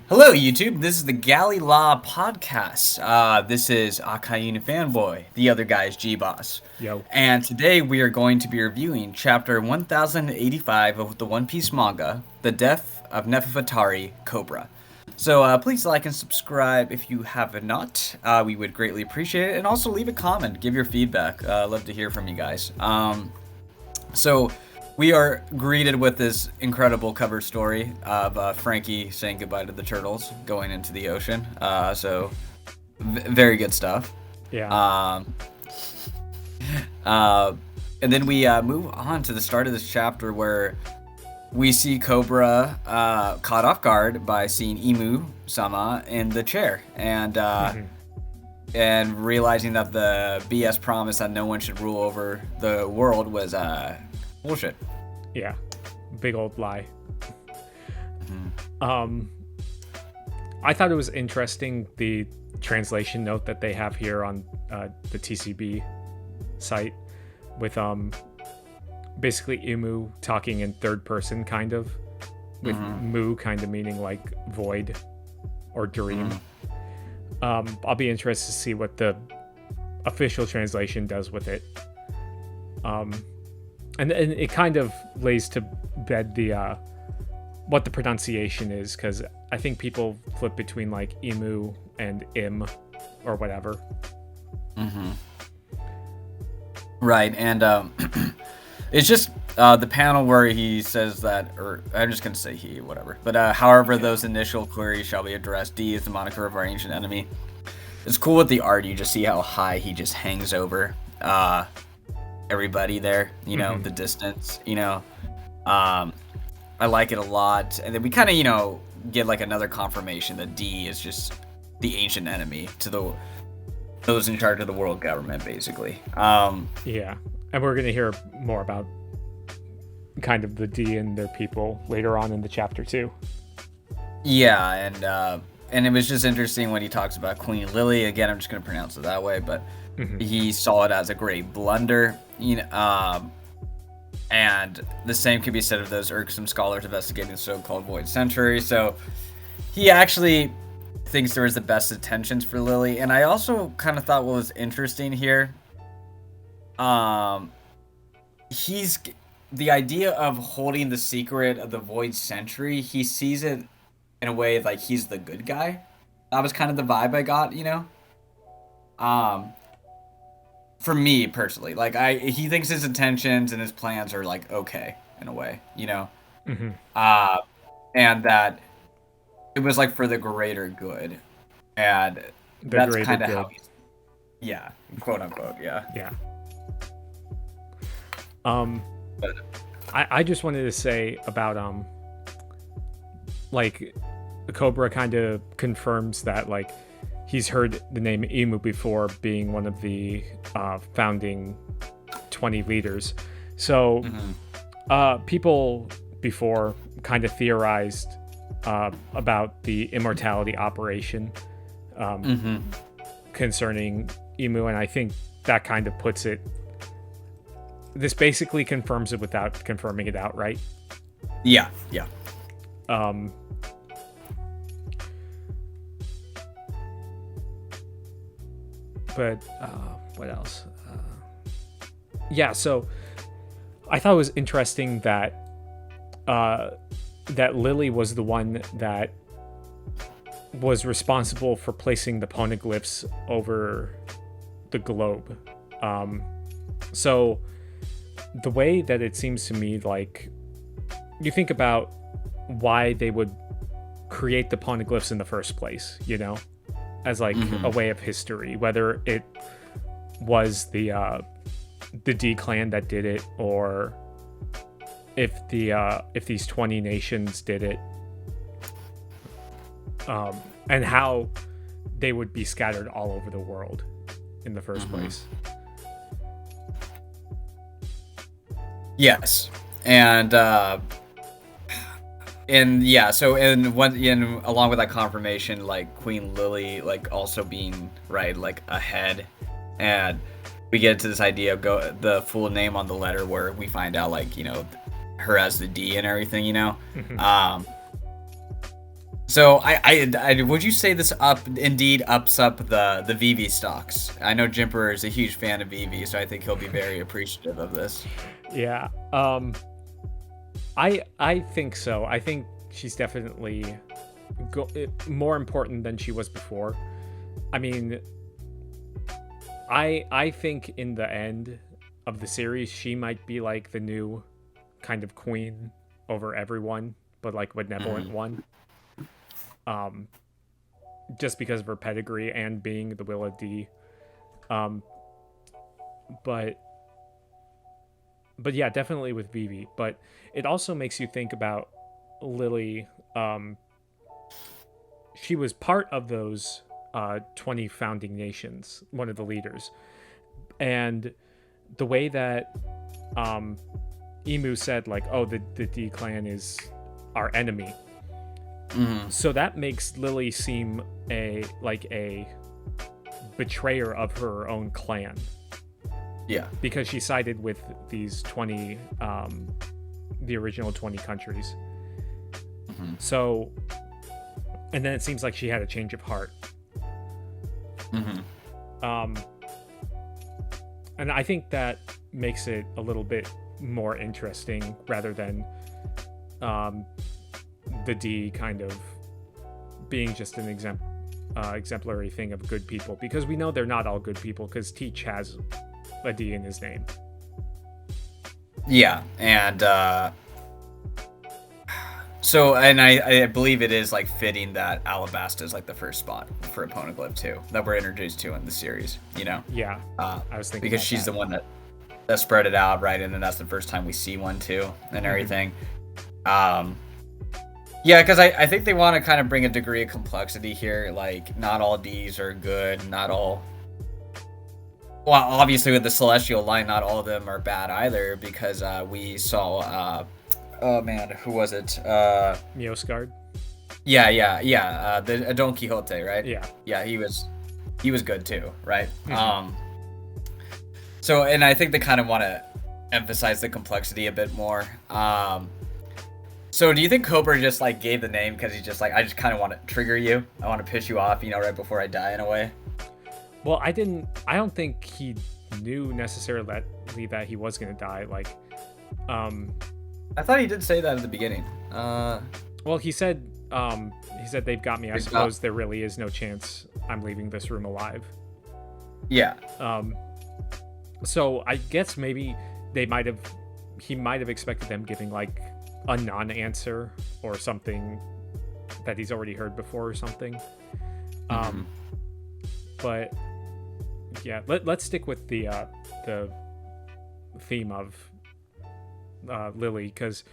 Hello, YouTube. This is the Galley La Podcast. This is Akainu Fanboy. The other guy is Geboss. Yo. And today we are going to be reviewing Chapter 1085 of the One Piece manga, The Death of Nefertari Cobra. So please like and subscribe if you have not. We would greatly appreciate it. And also leave a comment. Give your feedback. Love to hear from you guys. So we are greeted with this incredible cover story of Frankie saying goodbye to the turtles going into the ocean. Very good stuff. Yeah. And then we move on to the start of this chapter where we see Cobra caught off guard by seeing Imu-sama in the chair and realizing that the BS promise that no one should rule over the world was bullshit. Yeah. Big old lie. I thought it was interesting, the translation note that they have here on the TCB site with basically Imu talking in third person, kind of, with Mu kind of meaning like void or dream. I'll be interested to see what the official translation does with it. And it kind of lays to bed the what the pronunciation is, because I think people flip between like Imu and Im or whatever. Right, and it's just the panel where he says that, or I'm just going to say he, whatever. But however, those initial queries shall be addressed. D is the moniker of our ancient enemy. It's cool with the art. You just see how high he just hangs over everybody there, the distance, I like it a lot. And then we kind of, get like another confirmation that D is just the ancient enemy to those in charge of the world government, basically. Yeah. And we're going to hear more about kind of the D and their people later on in the chapter too. Yeah, and it was just interesting when he talks about Queen Lily. Again, I'm just going to pronounce it that way, but he saw it as a great blunder, and the same could be said of those irksome scholars investigating the so-called Void Century. So he actually thinks there was the best intentions for Lily, and I also kind of thought what was interesting here, he's the idea of holding the secret of the Void Century. He sees it in a way like he's the good guy. That was kind of the vibe I got, for me personally, like he thinks his intentions and his plans are like okay in a way, and that it was like for the greater good, and that's kind of how quote unquote, yeah. I just wanted to say about like Cobra kind of confirms that like he's heard the name Imu before, being one of the founding 20 leaders. So people before kind of theorized about the immortality operation concerning Imu, and I think that kind of puts it... This basically confirms it without confirming it outright. Yeah. But what else? So I thought it was interesting that that Lily was the one that was responsible for placing the poneglyphs over the globe. So the way that it seems to me, like, you think about why they would create the poneglyphs in the first place, as like a way of history, whether it was the D clan that did it, or if these 20 nations did it, and how they would be scattered all over the world in the first place. Yes, and along with that confirmation, like Queen Lily, like also being right, like ahead, and we get to this idea of the full name on the letter, where we find out like her as the D and everything, So I would you say this indeed ups up the Vivi stocks? I know Jimper is a huge fan of Vivi, so I think he'll be very appreciative of this. Yeah. I think so. I think she's definitely more important than she was before. I mean, I think in the end of the series, she might be like the new kind of queen over everyone, but like benevolent one. Just because of her pedigree and being the will of D. But yeah, definitely with Vivi. But it also makes you think about Lily. She was part of those 20 founding nations, one of the leaders. And the way that Emu said, like, oh, the D clan is our enemy. Mm-hmm. So that makes Lily seem like a betrayer of her own clan. Yeah. Because she sided with these 20, the original 20 countries. Mm-hmm. So, and then it seems like she had a change of heart. Mm-hmm. And I think that makes it a little bit more interesting rather than the D kind of being just an exemplary thing of good people, because we know they're not all good people because Teach has a D in his name. Yeah, and so, and I believe it is like fitting that Alabasta is like the first spot for a Poneglyph too that we're introduced to in the series, you know? Yeah, I was thinking because she's the one that spread it out, right? And then that's the first time we see one too and everything. Yeah, because I think they want to kind of bring a degree of complexity here. Like, not all Ds are good, not all... Well, obviously with the Celestial line, not all of them are bad either, because we saw... oh man, who was it? Mioscard? Yeah. The Don Quixote, right? Yeah. Yeah, he was good too, right? Mm-hmm. So, and I think they kind of want to emphasize the complexity a bit more. So do you think Cobra just like gave the name because he's just like, I just kind of want to trigger you, I want to piss you off, you know, right before I die in a way? Well, I don't think he knew necessarily that he was going to die. Like, I thought he did say that at the beginning. Well, he said they've got me. I suppose there really is no chance I'm leaving this room alive. Yeah. So I guess maybe he might have expected them giving like a non-answer or something that he's already heard before or something. But yeah, let's stick with the theme of Lily, because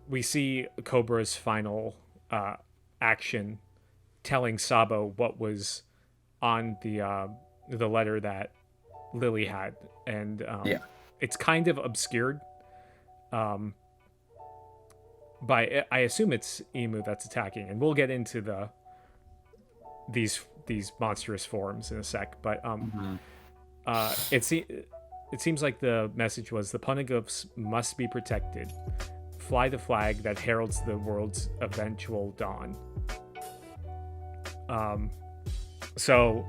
we see Cobra's final action telling Sabo what was on the letter that Lily had, and it's kind of obscured. But I assume it's Emu that's attacking, and we'll get into these monstrous forms in a sec. But it seems like the message was the Poneglyphs must be protected. Fly the flag that heralds the world's eventual dawn. So,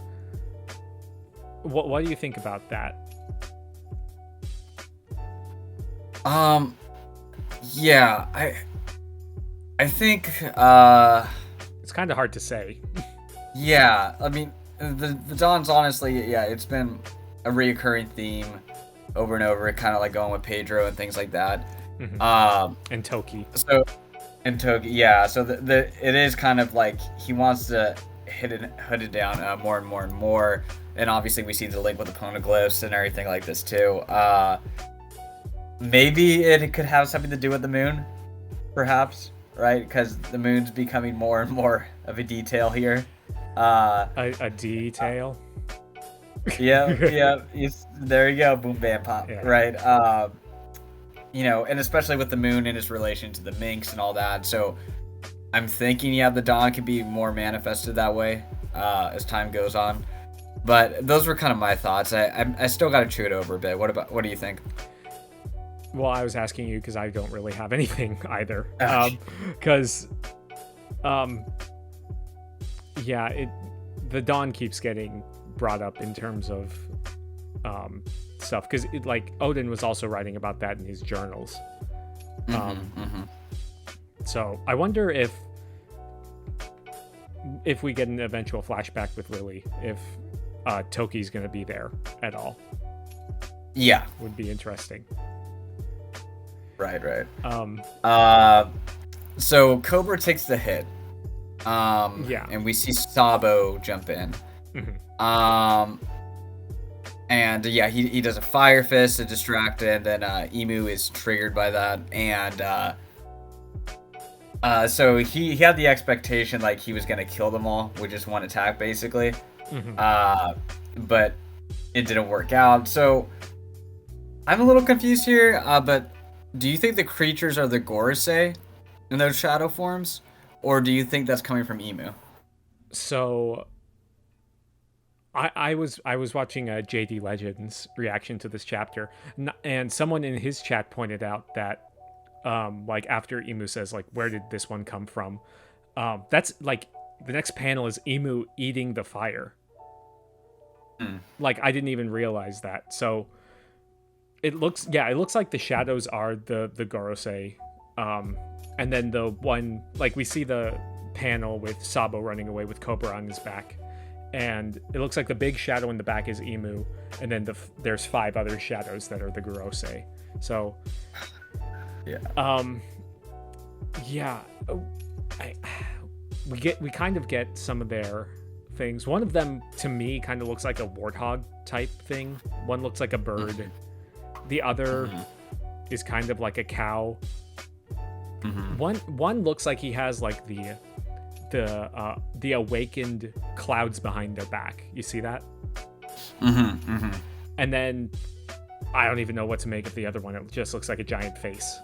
what do you think about that? Yeah, I think it's kind of hard to say. Yeah, I mean, the Dawn's honestly, yeah, it's been a reoccurring theme over and over, kind of like going with Pedro and things like that. Mm-hmm. And Toki. So, yeah. So it is kind of like he wants to hood it down more and more and more. And obviously we see the link with the Poneglyphs and everything like this too. Maybe it could have something to do with the moon, perhaps, right? Because the moon's becoming more and more of a detail here. A detail. Yeah. There you go, boom, bam, pop. Yeah. Right. You know, and especially with the moon in its relation to the minx and all that. So I'm thinking, yeah, the dawn could be more manifested that way as time goes on. But those were kind of my thoughts. I still got to chew it over a bit. What do you think? Well, I was asking you because I don't really have anything either. Because Yeah, the Dawn keeps getting brought up in terms of stuff, because like Odin was also writing about that in his journals. So I wonder if we get an eventual flashback with Lily, if Toki's gonna be there at all. Yeah, would be interesting. Right. So Cobra takes the hit. And we see Sabo jump in. And yeah, he does a fire fist to distract it, and then Emu is triggered by that, and so he had the expectation like he was gonna kill them all with just one attack, basically. But it didn't work out. So I'm a little confused here. But do you think the creatures are the Gorosei in those shadow forms, or do you think that's coming from Emu? So I was watching JD Legends reaction to this chapter, and someone in his chat pointed out that like after Emu says like, where did this one come from, that's like the next panel is Emu eating the fire. Like I didn't even realize that. So it looks like the shadows are the Gorosei, and then the one, like we see the panel with Sabo running away with Cobra on his back, and it looks like the big shadow in the back is Emu, and then there's 5 other shadows that are the Gorosei. So we kind of get some of their things. One of them to me kind of looks like a warthog type thing. One looks like a bird. The other is kind of like a cow. One looks like he has like the awakened clouds behind their back. You see that? And then I don't even know what to make of the other one. It just looks like a giant face.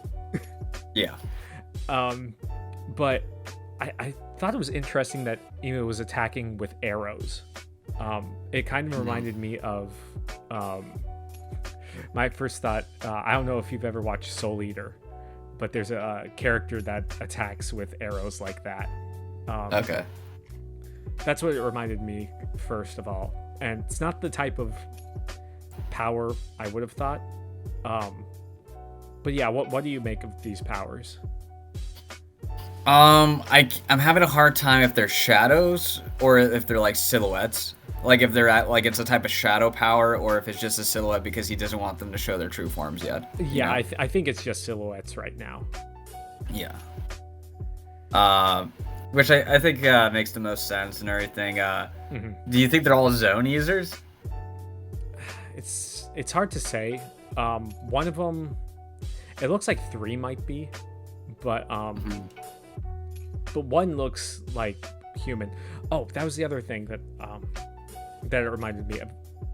But I thought it was interesting that Emu was attacking with arrows. It kind of reminded me of my first thought. I don't know if you've ever watched Soul Eater, but there's a character that attacks with arrows like that. Okay. That's what it reminded me first of all, and it's not the type of power I would have thought. But yeah, what do you make of these powers? I'm having a hard time if they're shadows or if they're like silhouettes. Like if they're like it's a type of shadow power, or if it's just a silhouette because he doesn't want them to show their true forms yet. Yeah, I think it's just silhouettes right now. Yeah. Which I think makes the most sense and everything. Do you think they're all zone users? It's hard to say. One of them, it looks like 3 might be, but one looks like human. Oh, that was the other thing that it reminded me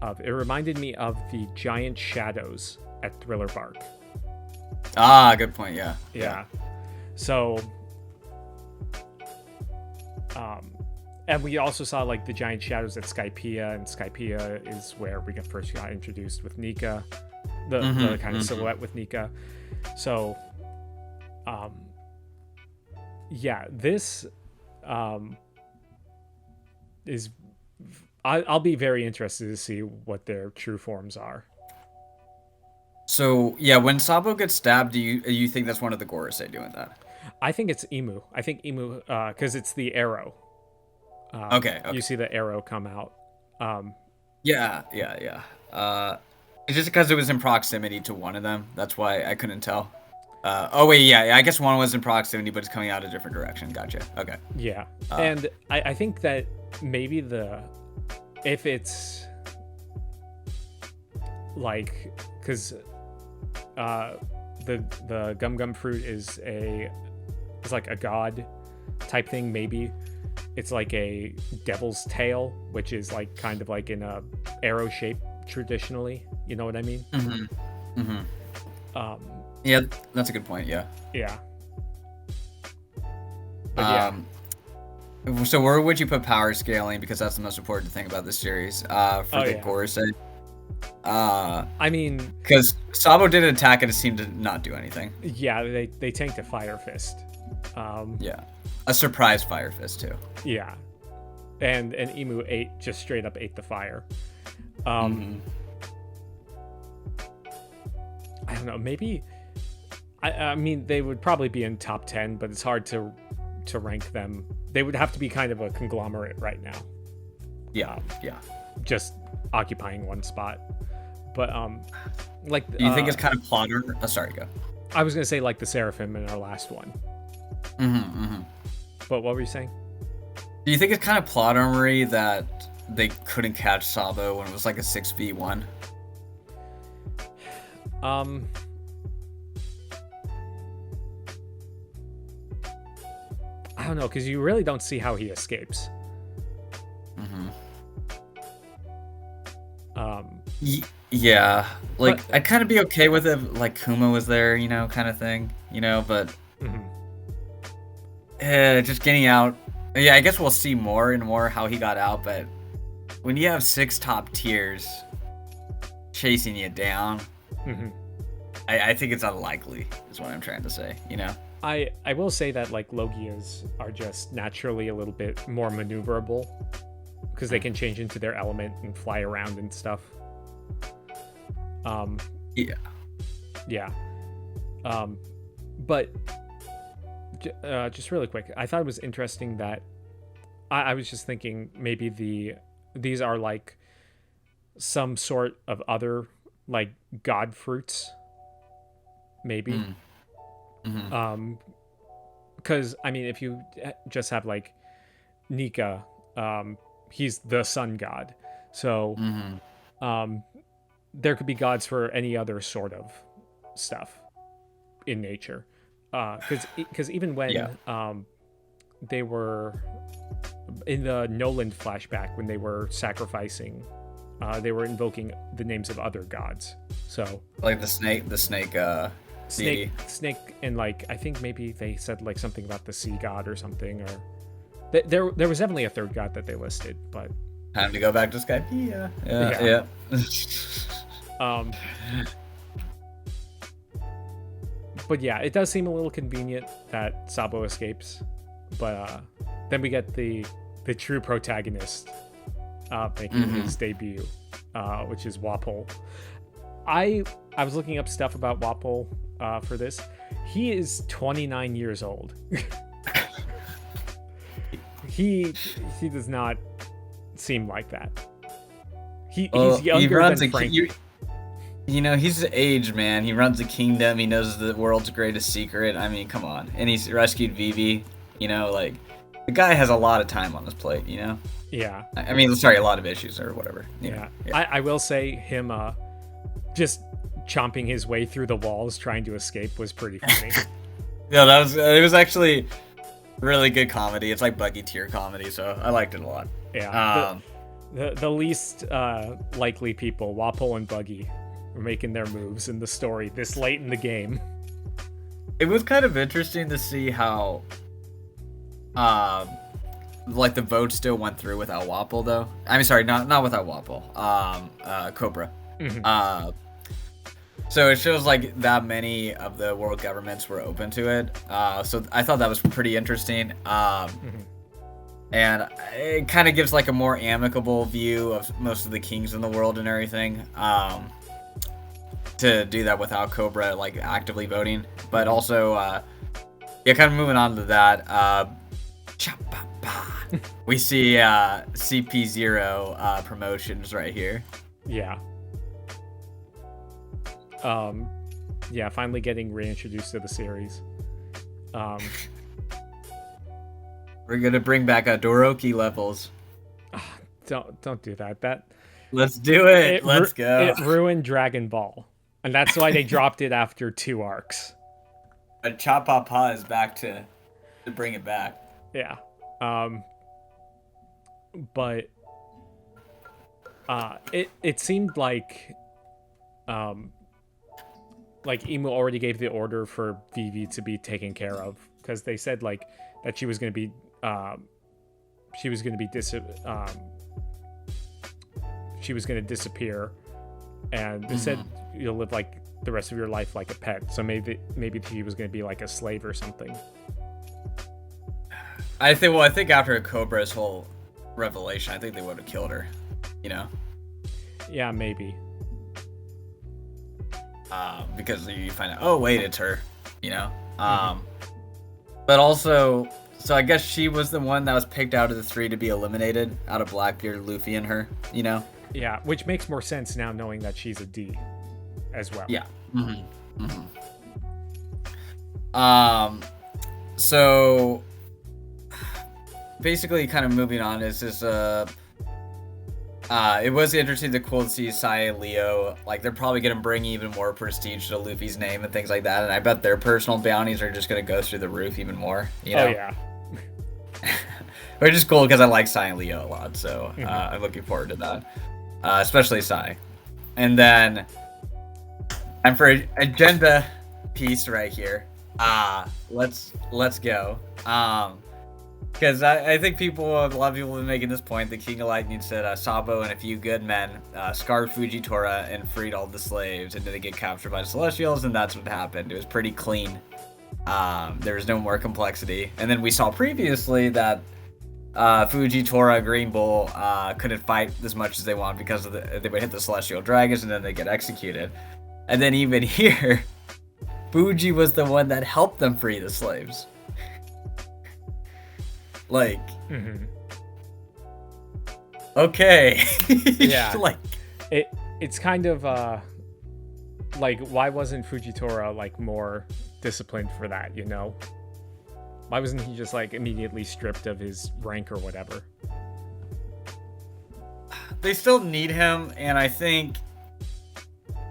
of. It reminded me of the giant shadows at Thriller Bark. Ah, good point. Yeah. So, and we also saw like the giant shadows at Skypiea, and Skypiea is where we first got introduced with Nika, the kind of silhouette with Nika. So, this is. I'll be very interested to see what their true forms are. So yeah, when Sabo gets stabbed, do you think that's one of the Gorosei doing that? I think it's Emu. I think Emu, because it's the arrow. Okay. You see the arrow come out. Yeah. It's just because it was in proximity to one of them. That's why I couldn't tell. I guess one was in proximity, but it's coming out a different direction. Gotcha. Okay. Yeah, and I think that maybe if it's like, because the gum fruit is like a god type thing. Maybe it's like a devil's tail, which is like kind of like in a arrow shape traditionally. You know what I mean? Yeah, that's a good point. Yeah. But so where would you put power scaling? Because that's the most important thing about this series. For the Gorosei. I mean, because Sabo did an attack and it seemed to not do anything. Yeah, they tanked a fire fist. A surprise fire fist too. Yeah. and Imu just straight up ate the fire. I don't know, maybe I mean they would probably be in top 10, but it's hard to rank them. They would have to be kind of a conglomerate right now. Yeah. Just occupying one spot. But like do you think it's kind of plotter? Oh, sorry, go. I was gonna say like the Seraphim in our last one. But what were you saying? Do you think it's kind of plottery that they couldn't catch Sabo when it was like a 6v1? I don't know, because you really don't see how he escapes. Yeah, like but, I'd kind of be okay with it, like Kuma was there, kind of thing, but just getting out. Yeah, I guess we'll see more and more how he got out, but when you have 6 top tiers chasing you down, I think it's unlikely, is what I'm trying to say, I will say that like Logias are just naturally a little bit more maneuverable because they can change into their element and fly around and stuff. But just really quick, I thought it was interesting that I was just thinking maybe these are like some sort of other like god fruits, maybe. Because I mean, if you just have like Nika, he's the sun god, so there could be gods for any other sort of stuff in nature. Because even when they were in the Noland flashback, when they were sacrificing, they were invoking the names of other gods. So like the snake snake, and like I think maybe they said like something about the sea god or something, or there was definitely a third god that they listed, but time to go back to Skype. Yeah. But yeah, it does seem a little convenient that Sabo escapes, but then we get the true protagonist making his debut, which is Wapol. I was looking up stuff about Wapol for this. He is 29 years old. he does not seem like that. He's younger than Frankie. He's age, man. He runs a kingdom. He knows the world's greatest secret. I mean, come on. And he's rescued Vivi. Like, the guy has a lot of time on his plate, Yeah. I mean, sorry, a lot of issues or whatever. Yeah. I will say him just chomping his way through the walls trying to escape was pretty funny. Yeah, it was actually really good comedy. It's like Buggy tier comedy, so I liked it a lot. Yeah. The least likely people, Wapol and Buggy, were making their moves in the story this late in the game. It was kind of interesting to see how like the vote still went through without Wapol, though. I mean, sorry, not without Wapol. Cobra. So it shows like that many of the world governments were open to it. So I thought that was pretty interesting. And it kind of gives like a more amicable view of most of the kings in the world and everything. To do that without Cobra like actively voting, but also kind of moving on to that. We see CP0 promotions right here. Yeah. Finally getting reintroduced to the series. We're gonna bring back Doroki levels. Don't do that. Let's do it. Let's go. It ruined Dragon Ball, and that's why they dropped it after 2 arcs. But Chapapa is back to bring it back. Yeah. But it seemed like Imu already gave the order for Vivi to be taken care of, because they said like that she was going to be disappear, and they said you'll live like the rest of your life like a pet. So maybe she was going to be like a slave or something. I think after Cobra's whole revelation, I think they would have killed her, you know? Yeah, maybe. Because you find out, oh wait, it's her, you know? But also, so I guess she was the one that was picked out of the three to be eliminated, out of Blackbeard, Luffy, and her, you know? Yeah, which makes more sense now knowing that she's a D as well. Yeah. So basically, kind of moving on is this. It was interesting to cool to see Sai and Leo. Like, they're probably gonna bring even more prestige to Luffy's name and things like that. And I bet their personal bounties are just gonna go through the roof even more. You know? Oh yeah. Which is cool because I like Sai and Leo a lot. So I'm looking forward to that, especially Sai. And then, and for agenda piece right here. Let's go. Because I think a lot of people have been making this point. The King of Lightning said Sabo and a few good men scarred Fujitora and freed all the slaves, and then they get captured by the Celestials, and that's what happened. It was pretty clean. There was no more complexity. And then we saw previously that Fujitora, Green Bull couldn't fight as much as they want because they would hit the Celestial Dragons, and then they get executed. And then even here, Fuji was the one that helped them free the slaves. Like, okay. Yeah. Like, it's kind of like, why wasn't Fujitora like more disciplined for that, you know? Why wasn't he just like immediately stripped of his rank or whatever? they still need him, and I think,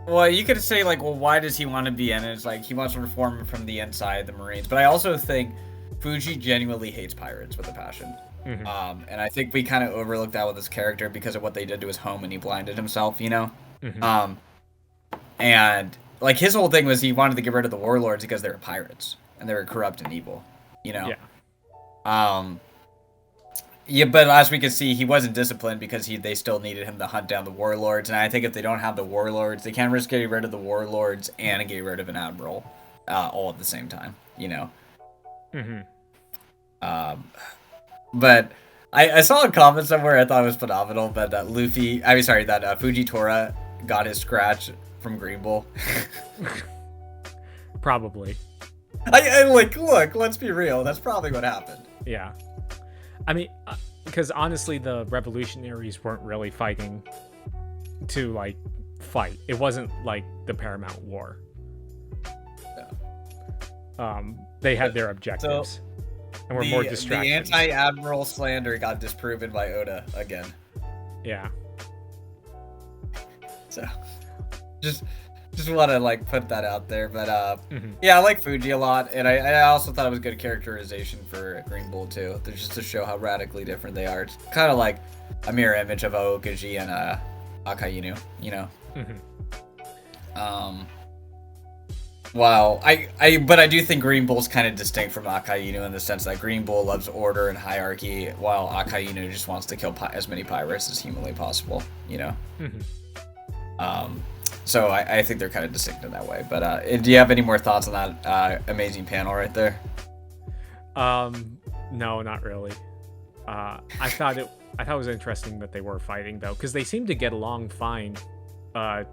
well, you could say like, well, why does he want to be in it? It's like he wants to reform from the inside the Marines, but I also think Fuji genuinely hates pirates with a passion. And I think we kind of overlooked that with his character because of what they did to his home, and he blinded himself, you know? And like his whole thing was he wanted to get rid of the warlords because they were pirates and they were corrupt and evil, you know? Yeah, but as we can see, he wasn't disciplined because they still needed him to hunt down the warlords. And I think if they don't have the warlords, they can't risk getting rid of the warlords and getting rid of an admiral all at the same time, you know? But I saw a comment somewhere I thought it was phenomenal, but that Fujitora got his scratch from Green Bull. Probably. I like, look, let's be real. That's probably what happened. Yeah. I mean, because honestly, the revolutionaries weren't really fighting to, like, fight. It wasn't like the Paramount War. They had their objectives. And were more distractions. The anti-admiral slander got disproven by Oda again. Yeah. So, just want to like put that out there, but yeah, I like Fuji a lot, and I also thought it was good characterization for Green Bull too. Just to show how radically different they are. It's kind of like a mirror image of Aokiji and Akainu, you know. Wow, but I do think Green Bull's kind of distinct from Akainu in the sense that Green Bull loves order and hierarchy, while Akainu just wants to kill as many pirates as humanly possible, you know. So I think they're kind of distinct in that way. But do you have any more thoughts on that amazing panel right there? No, not really. I thought it was interesting that they were fighting though, because they seemed to get along fine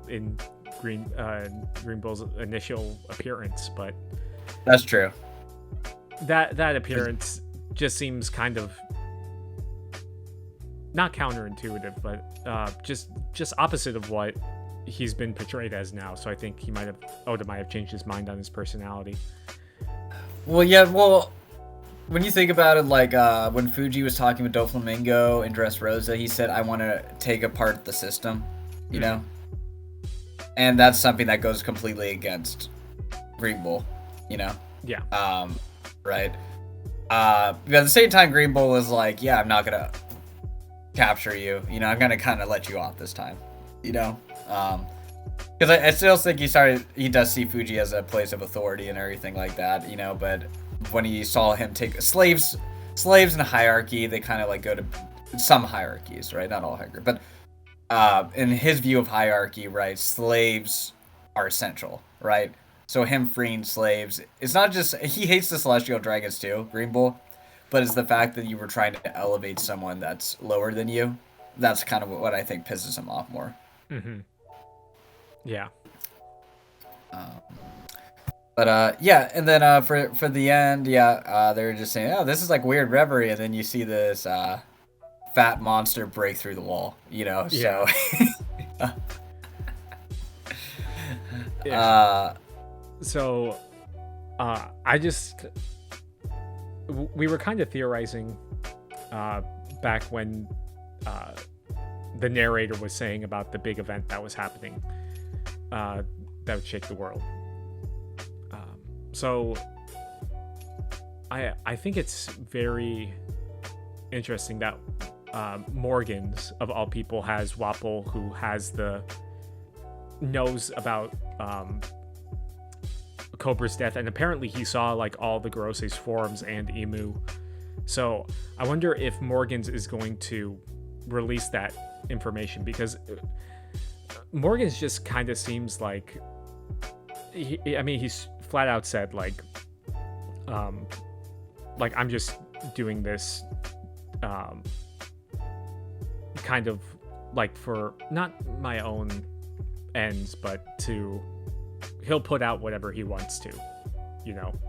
in Green Bull's initial appearance, but that's true. That appearance just seems kind of not counterintuitive, but just opposite of what he's been portrayed as now. So I think Oda might have changed his mind on his personality. Well, yeah. Well, when you think about it, like when Fuji was talking with Doflamingo and Dressrosa, he said, "I want to take apart the system," you know. And that's something that goes completely against Green Bull, you know? Yeah. Right. But at the same time, Green Bull was like, yeah, I'm not going to capture you. You know, I'm going to kind of let you off this time, you know? Because I still think he does see Fuji as a place of authority and everything like that, you know? But when he saw him take slaves in a hierarchy, they kind of like go to some hierarchies, right? Not all hierarchy, but in his view of hierarchy, right, slaves are essential, right? So him freeing slaves, it's not just, he hates the Celestial Dragons too, Green Bull, but it's the fact that you were trying to elevate someone that's lower than you. That's kind of what I think pisses him off more. Mm-hmm. Yeah. But yeah, and then for the end, yeah, they were just saying, oh, this is like weird reverie, and then you see this fat monster break through the wall, Yeah. so. Yeah. So, we were kind of theorizing back when the narrator was saying about the big event that was happening that would shake the world. So I think it's very interesting that Morgans, of all people, has Wapol, who knows about Cobra's death, and apparently he saw like all the Grosse's forums and Emu. So I wonder if Morgans is going to release that information, because Morgans just kind of seems like he's flat out said like I'm just doing this kind of like for not my own ends, but he'll put out whatever he wants to,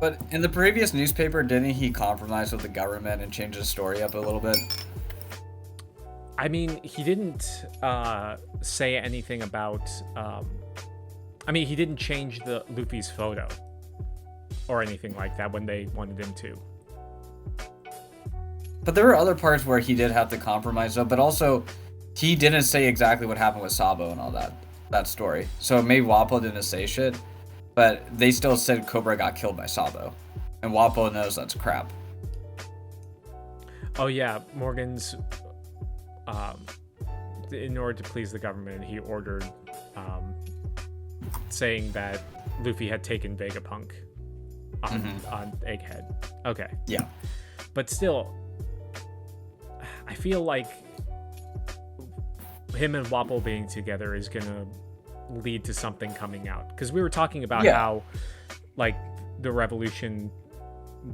But in the previous newspaper, didn't he compromise with the government and change the story up a little bit? I mean, he didn't say anything about he didn't change the Luffy's photo or anything like that when they wanted him to. But there were other parts where he did have to compromise, though. But also, he didn't say exactly what happened with Sabo and all that story. So maybe Wapol didn't say shit, but they still said Cobra got killed by Sabo, and Wapol knows that's crap. Oh yeah, Morgan's in order to please the government, he ordered saying that Luffy had taken Vegapunk on Egghead. Okay. Yeah. But still, I feel like him and Wapol being together is gonna lead to something coming out, because we were talking about how like the revolution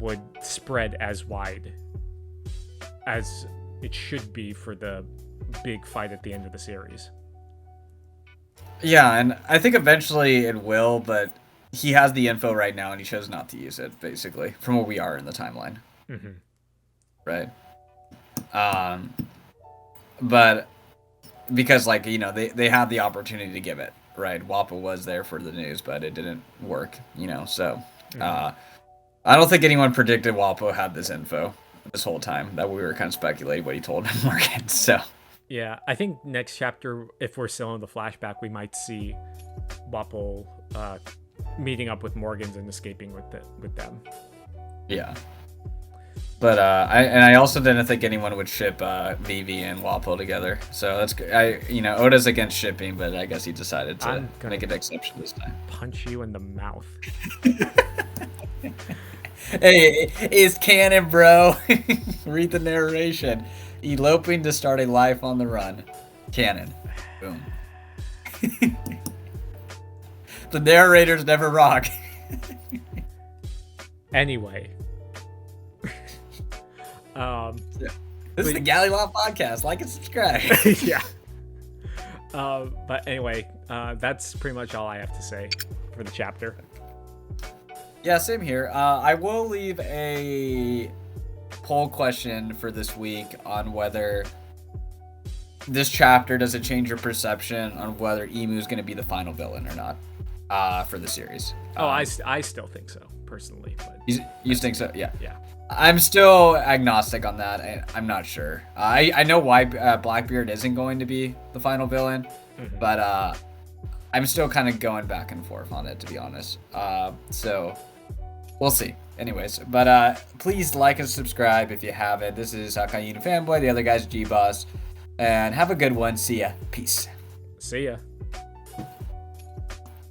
would spread as wide as it should be for the big fight at the end of the series. Yeah, and I think eventually it will, but he has the info right now and he chose not to use it, basically, from where we are in the timeline. Mm-hmm. Right. But because, like, they had the opportunity to give it, right? Wapol was there for the news, but it didn't work, so I don't think anyone predicted Wapol had this info this whole time, that we were kind of speculating what he told Morgan. So yeah, I think next chapter, if we're still in the flashback, we might see Wapol meeting up with Morgans and escaping with them. Yeah. But I also didn't think anyone would ship Vivi and Wapol together. So that's good. Oda's against shipping, but I guess he decided to make an exception this time. Punch you in the mouth. Hey, it's canon, bro. Read the narration. Eloping to start a life on the run. Canon. Boom. The narrators never rock. Anyway. This is the Galley La Podcast. Like and subscribe. Yeah. But anyway, that's pretty much all I have to say for the chapter. Yeah, same here. I will leave a poll question for this week on whether this chapter, does it change your perception on whether Emu is going to be the final villain or not for the series. I still think so, personally. But you think so? Yeah. Yeah. I'm still agnostic on that. I'm not sure. I know why Blackbeard isn't going to be the final villain, but I'm still kind of going back and forth on it, to be honest. So we'll see. Anyways, but please like and subscribe if you haven't. This is Akainu Fanboy. The other guy's Geboss. And have a good one. See ya. Peace. See ya.